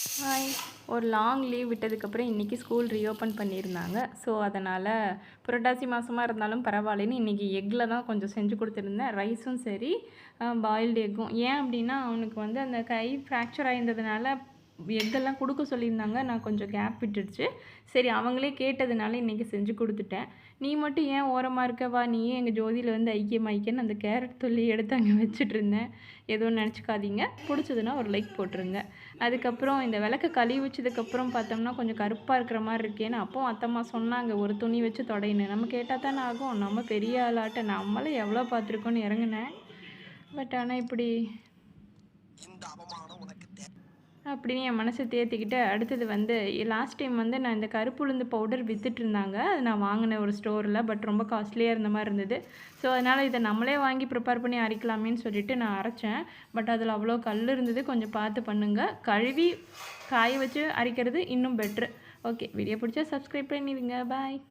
Hi. ஒரு long leave விட்டதுக்கப்புறம் இன்றைக்கி ஸ்கூல் ரீஓப்பன் பண்ணியிருந்தாங்க. ஸோ அதனால் புரட்டாசி மாதமாக இருந்தாலும் பரவாயில்லன்னு இன்றைக்கி எக்கில் தான் கொஞ்சம் செஞ்சு கொடுத்துருந்தேன். ரைஸும் சரி, பாயில்டு எக்கும். ஏன் அப்படின்னா அவனுக்கு வந்து அந்த கை ஃப்ராக்சர் ஆயிருந்ததுனால எக்கெல்லாம் கொடுக்க சொல்லியிருந்தாங்க. நான் கொஞ்சம் கேப் விட்டுடுச்சு. சரி அவங்களே கேட்டதுனால இன்றைக்கி செஞ்சு கொடுத்துட்டேன். நீ மட்டும் ஏன் ஓரமாக இருக்க, வா நீயே எங்கள் ஜோதியில் வந்து ஐக்கியமாயிக்கன்னு அந்த கேரட் சொல்லி எடுத்து அங்கே வச்சுட்ருந்தேன். எதுவும் நினச்சிக்காதீங்க. பிடிச்சதுன்னா ஒரு லைக் போட்டுருங்க. அதுக்கப்புறம் இந்த விளக்க கழுவி வச்சதுக்கப்புறம் பார்த்தோம்னா கொஞ்சம் கருப்பாக இருக்கிற மாதிரி இருக்கேன்னு அப்போவும் அத்தம்மா சொன்னாங்க, ஒரு துணி வச்சு தொடைன்னு. நம்ம கேட்டால் தானே ஆகும். நம்ம பெரிய ஆளாட்ட நம்மளே எவ்வளோ பார்த்துருக்கோன்னு இறங்குனேன். பட் ஆனால் இப்படி அப்படின்னு என் மனசை தேர்த்திக்கிட்டு அடுத்தது வந்து லாஸ்ட் டைம் வந்து நான் இந்த கருப்பு உளுந்து பவுடர் விற்றுட்ருந்தாங்க. அது நான் வாங்கினேன் ஒரு ஸ்டோரில். பட் ரொம்ப காஸ்ட்லியாக இருந்த மாதிரி இருந்தது. ஸோ அதனால் இதை நம்மளே வாங்கி ப்ரிப்பேர் பண்ணி அரைக்கலாமேன்னு சொல்லிட்டு நான் அரைச்சேன். பட் அதில் அவ்வளோ கல் இருந்தது. கொஞ்சம் பார்த்து பண்ணுங்கள். கழுவி காய வச்சு அரைக்கிறது இன்னும் பெட்ரு. ஓகே, வீடியோ பிடிச்சா சப்ஸ்கிரைப் பண்ணிடுங்க. பாய்.